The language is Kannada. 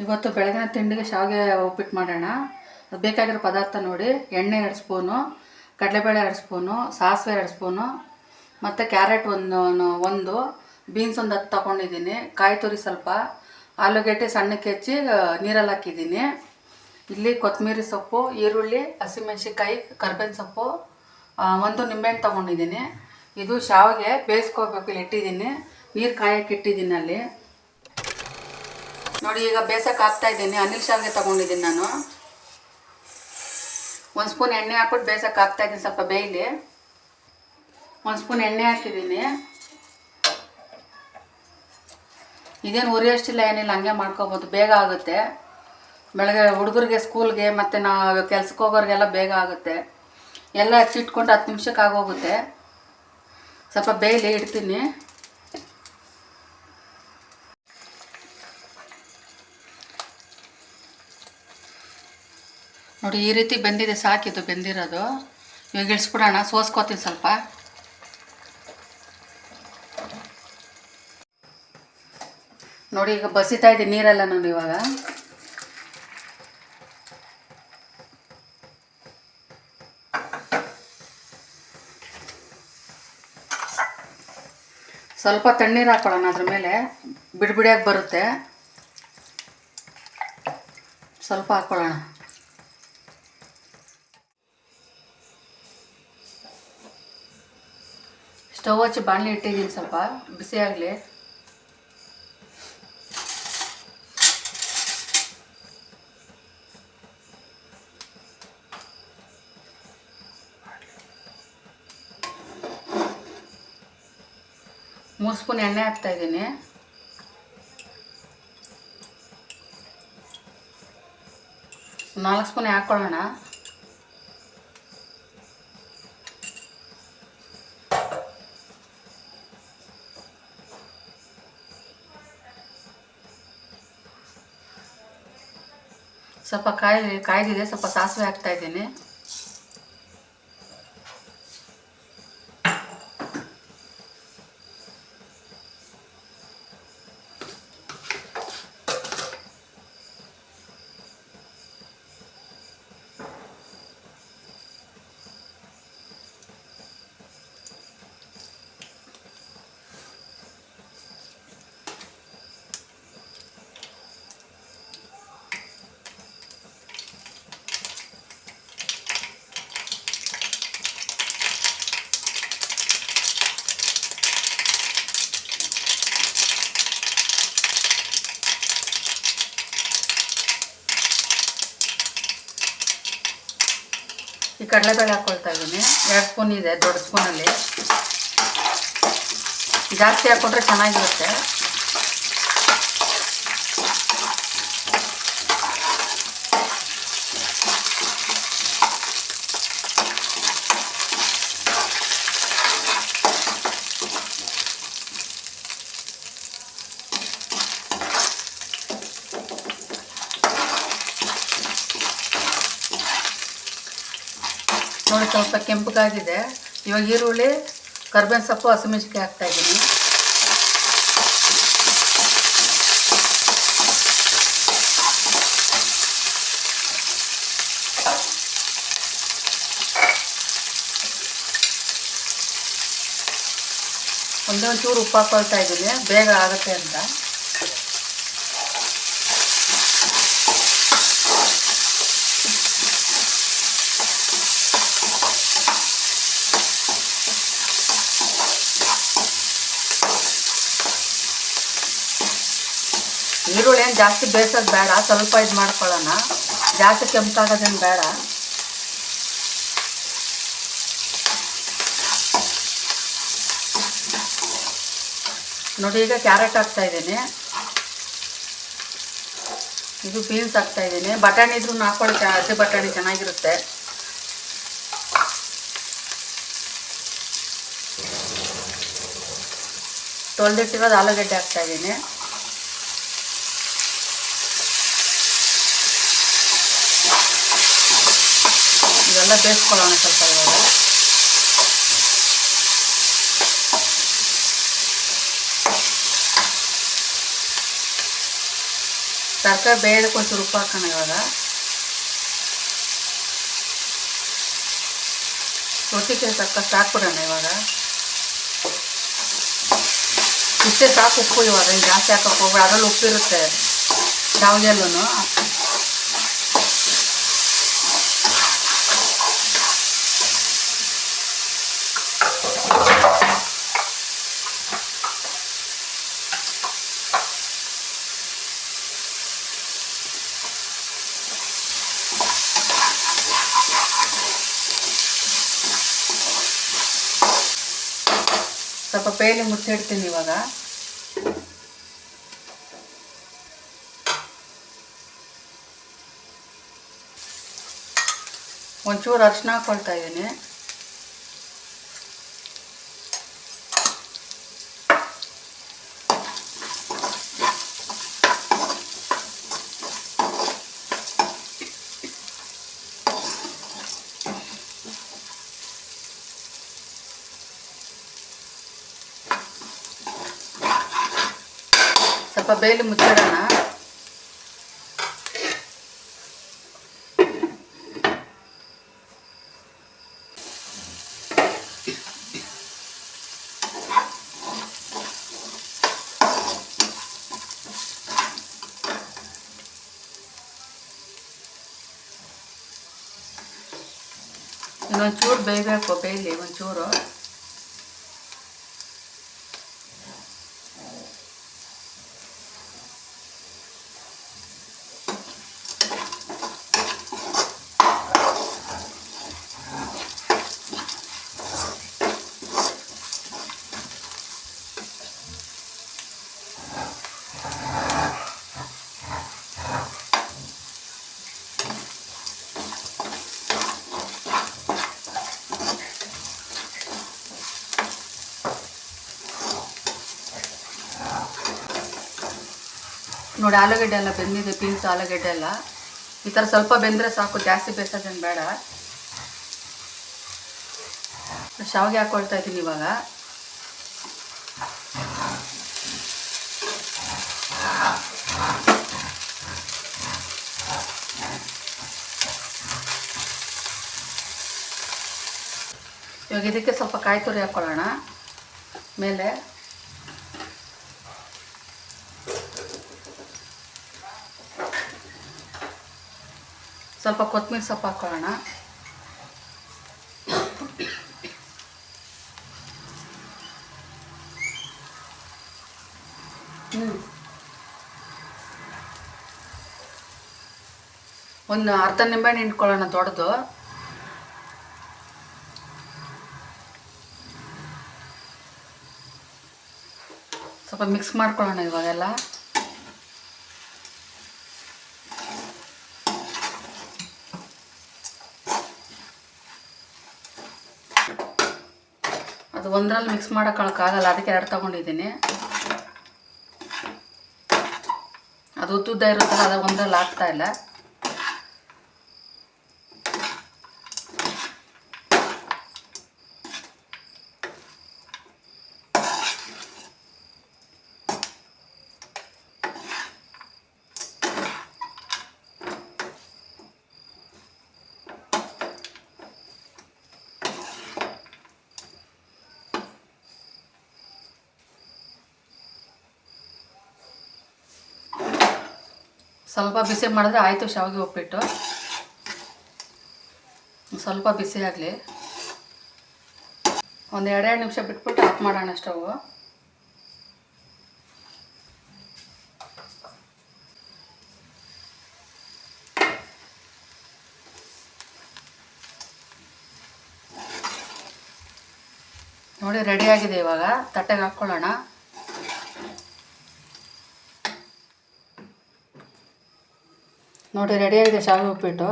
ಇವತ್ತು ಬೆಳಗಿನ ತಿಂಡಿಗೆ ಶಾವಿಗೆ ಉಪ್ಪಿಟ್ಟು ಮಾಡೋಣ. ಅದು ಬೇಕಾಗಿರೋ ಪದಾರ್ಥ ನೋಡಿ: ಎಣ್ಣೆ 2 ಸ್ಪೂನು, ಕಡಲೆಬೇಳೆ 2 ಸ್ಪೂನು, ಸಾಸಿವೆ 2 ಸ್ಪೂನು, ಮತ್ತು ಕ್ಯಾರೆಟ್ ಒಂದು ಬೀನ್ಸ್ ಒಂದು 10 ತೊಗೊಂಡಿದ್ದೀನಿ, ಕಾಯಿ ತುರಿ ಸ್ವಲ್ಪ, ಆಲೂಗೆಡ್ಡೆ ಸಣ್ಣಕ್ಕೆ ಹೆಚ್ಚಿ ನೀರಲ್ಲಿ ಹಾಕಿದ್ದೀನಿ. ಇಲ್ಲಿ ಕೊತ್ತಂಬರಿ ಸೊಪ್ಪು, ಈರುಳ್ಳಿ, ಹಸಿಮೆಣ್ಸಿನ್ಕಾಯಿ, ಕರ್ಬೇವಿನ ಸೊಪ್ಪು, ಒಂದು ನಿಂಬೆಹಣ್ಣು ತೊಗೊಂಡಿದ್ದೀನಿ. ಇದು ಶಾವಿಗೆ ಬೇಯಿಸ್ಕೋಬೇಕು. ಇಲ್ಲಿ ಇಟ್ಟಿದ್ದೀನಿ, ನೀರು ಕಾಯಕ್ಕೆ ಇಟ್ಟಿದ್ದೀನಿ ಅಲ್ಲಿ ನೋಡಿ. ಈಗ ಬೇಯಿಸಕ್ಕೆ ಹಾಕ್ತಾಯಿದ್ದೀನಿ. ಅನಿಲ್ ಶಾವಿಗೆ ತೊಗೊಂಡಿದ್ದೀನಿ ನಾನು. 1 ಸ್ಪೂನ್ ಎಣ್ಣೆ ಹಾಕ್ಬಿಟ್ಟು ಬೇಯಿಸಕ್ಕೆ ಹಾಕ್ತಾಯಿದ್ದೀನಿ. ಸ್ವಲ್ಪ ಬೇಯಲಿ. 1 ಸ್ಪೂನ್ ಎಣ್ಣೆ ಹಾಕಿದ್ದೀನಿ. ಇದೇನು ಉರಿಯೋಷ್ಟಿಲ್ಲ, ಏನಿಲ್ಲ, ಹಂಗೆ ಮಾಡ್ಕೊಬೋದು, ಬೇಗ ಆಗುತ್ತೆ. ಬೆಳಗ್ಗೆ ಹುಡುಗರಿಗೆ ಸ್ಕೂಲ್ಗೆ ಮತ್ತು ನಾವು ಕೆಲ್ಸಕ್ಕೆ ಹೋಗೋರಿಗೆಲ್ಲ ಬೇಗ ಆಗುತ್ತೆ. ಎಲ್ಲ ಹಚ್ಚಿಟ್ಕೊಂಡು 10 ನಿಮಿಷಕ್ಕೆ ಆಗೋಗುತ್ತೆ. ಸ್ವಲ್ಪ ಬೇಯಲಿ, ಇಡ್ತೀನಿ. ನೋಡಿ, ಈ ರೀತಿ ಬೆಂದಿದೆ, ಸಾಕಿದು ಬೆಂದಿರೋದು. ಇವಾಗ ಇಳಿಸ್ಬಿಡೋಣ. ಸೋಸ್ಕೋತೀನಿ ಸ್ವಲ್ಪ. ನೋಡಿ, ಈಗ ಬಸಿತಾ ಇದ್ದೀನಿ ನೀರೆಲ್ಲ ನಾನು. ಇವಾಗ ಸ್ವಲ್ಪ ತಣ್ಣೀರು ಹಾಕೊಳ್ಳೋಣ. ಅದ್ರ ಮೇಲೆ ಬಿಡಿಯಾಗಿ ಬರುತ್ತೆ. ಸ್ವಲ್ಪ ಹಾಕ್ಕೊಳ್ಳೋಣ. ಸ್ಟವ್ ಹಚ್ಚಿ ಬಾಣಲಿ ಇಟ್ಟಿದ್ದೀನಿ. ಸ್ವಲ್ಪ ಬಿಸಿ ಆಗಲಿ. ಮೂರು ಸ್ಪೂನ್ ಎಣ್ಣೆ ಹಾಕ್ತಾಯಿದ್ದೀನಿ. ನಾಲ್ಕು ಸ್ಪೂನ್ ಹಾಕ್ಕೊಳ್ಳೋಣ. ಸ್ವಲ್ಪ ಕಾಯ್ದಿದೆ. ಸ್ವಲ್ಪ ಸಾಸಿವೆ ಹಾಕ್ತಾಯಿದ್ದೀನಿ. ಈ ಕಡಲೆಬೇಳೆ ಹಾಕ್ಕೊಳ್ತಾ ಇದ್ದೀನಿ. 2 ಸ್ಪೂನ್ ಇದೆ, ದೊಡ್ಡ ಸ್ಪೂನಲ್ಲಿ. ಜಾಸ್ತಿ ಹಾಕ್ಕೊಂಡ್ರೆ ಚೆನ್ನಾಗಿರುತ್ತೆ. ನೋಡಿ, ಸ್ವಲ್ಪ ಕೆಂಪಗಾಗಿದೆ. ಇವಾಗ ಈರುಳ್ಳಿ, ಕರ್ಬೇವಿನ ಸೊಪ್ಪು, ಹಸಿಮೆಣ್ಸಿನ್ಕಾಯಿ ಹಾಕ್ತಾಯಿದ್ದೀನಿ. ಒಂಚೂರು ಉಪ್ಪು ಹಾಕ್ಕೊಳ್ತಾ ಇದ್ದೀನಿ, ಬೇಗ ಆಗುತ್ತೆ ಅಂತ. ಈರುಳ್ಳಿ ಏನು ಜಾಸ್ತಿ ಬೇಯಿಸೋದು ಬೇಡ, ಸ್ವಲ್ಪ ಇದು ಮಾಡ್ಕೊಳ್ಳೋಣ. ಜಾಸ್ತಿ ಕೆಂಪಾಗೋದೇನು ಬೇಡ. ನೋಡಿ, ಈಗ ಕ್ಯಾರೆಟ್ ಹಾಕ್ತಾಯಿದ್ದೀನಿ. ಇದು ಬೀನ್ಸ್ ಹಾಕ್ತಾಯಿದ್ದೀನಿ. ಬಟಾಣಿ ಇದ್ರೂ ಹಾಕ್ಕೊಳ್ಳಿ, ಹಸಿ ಬಟಾಣಿ ಚೆನ್ನಾಗಿರುತ್ತೆ. ತೊಳೆದಿಟ್ಟಿರೋದು ಆಲೂಗಡ್ಡೆ ಹಾಕ್ತಾಯಿದ್ದೀನಿ. ಇವೆಲ್ಲ ಬೇಯಿಸ್ಕೊಳ್ಳೋಣ ಸ್ವಲ್ಪ. ಇವಾಗ ತರಕಾರಿ ಬೇಯದಕ್ಕೆ ಒಂಚೂರು ಉಪ್ಪು ಹಾಕೋಣ ಇವಾಗ. ರೊಟ್ಟಿಗೆ ತಕ್ಕಷ್ಟು ಹಾಕ್ಬಿಡೋಣ ಇವಾಗ. ಇಷ್ಟೇ ಸಾಕು ಉಪ್ಪು ಇವಾಗ, ಇನ್ನು ಜಾಸ್ತಿ ಹಾಕೋಕೆ ಹೋಗ್ಬೇಡ, ಅದರಲ್ಲಿ ಉಪ್ಪಿರುತ್ತೆ ಶಾವಿಗೆಲ್ಲೂ. ಸ್ವಲ್ಪ ಬೇಳೆ ಮುಚ್ಚಿಡ್ತೀನಿ ಇವಾಗ. ಒಂಚೂರು ಅರಿಶಿನ ಹಾಕ್ಕೊಳ್ತಾ ಇದ್ದೀನಿ. ಸ್ವಲ್ಪ ಬೇಳೆ ಮುಚ್ಚಿಡೋಣ. ಇನ್ನೊಂಚೂರು ಬೇಯಬೇಕು, ಬೇಯಲಿ ಒಂಚೂರು. ನೋಡಿ ಆಲೂಗಡ್ಡೆ ಎಲ್ಲ ಬೆಂದಿದೆ, ಬೀನ್ಸ್ ಆಲೂಗಡ್ಡೆ ಎಲ್ಲ ಈ ಥರ ಸ್ವಲ್ಪ ಬೆಂದರೆ ಸಾಕು, ಜಾಸ್ತಿ ಬೇಯಿಸೋದೇನು ಬೇಡ. ಶಾವಿಗೆ ಹಾಕ್ಕೊಳ್ತಾ ಇದ್ದೀನಿ ಇವಾಗ. ಇವಾಗ ಇದಕ್ಕೆ ಸ್ವಲ್ಪ ಕಾಯಿ ತುರಿ ಹಾಕ್ಕೊಳ್ಳೋಣ ಮೇಲೆ. ಸ್ವಲ್ಪ ಕೊತ್ತಂಬರಿ ಸೊಪ್ಪು ಹಾಕ್ಕೊಳ್ಳೋಣ. ಒಂದು ಅರ್ಧ ನಿಂಬೆಹಣ್ಣು ಹಿಂಡ್ಕೊಳ್ಳೋಣ ದೊಡ್ಡದು. ಸ್ವಲ್ಪ ಮಿಕ್ಸ್ ಮಾಡ್ಕೊಳ್ಳೋಣ ಇವಾಗೆಲ್ಲ. ಅದು ಒಂದರಲ್ಲಿ ಮಿಕ್ಸ್ ಮಾಡೋಕ್ಕಾಗಲ್ಲ, ಅದಕ್ಕೆ ಎರಡು ತಗೊಂಡಿದ್ದೀನಿ. ಅದು ಉದ್ದುದ್ದ ಇರುತ್ತಲ್ಲ, ಅದು ಒಂದರಲ್ಲಿ ಆಗ್ತಾ ಇಲ್ಲ. ಸ್ವಲ್ಪ ಬಿಸಿ ಮಾಡಿದ್ರೆ ಆಯಿತು ಶಾವಿಗೆ ಉಪ್ಪಿಟ್ಟು. ಸ್ವಲ್ಪ ಬಿಸಿ ಆಗಲಿ, ಒಂದು 2 ನಿಮಿಷ ಬಿಟ್ಬಿಟ್ಟು ಆಫ್ ಮಾಡೋಣ ಸ್ಟವ್. ನೋಡಿ ರೆಡಿಯಾಗಿದೆ. ಇವಾಗ ತಟ್ಟೆಗೆ ಹಾಕ್ಕೊಳ್ಳೋಣ. ನೋಡಿ ರೆಡಿಯಾಗಿದೆ ಶಾವಿಗೆ ಉಪ್ಪಿಟ್ಟು.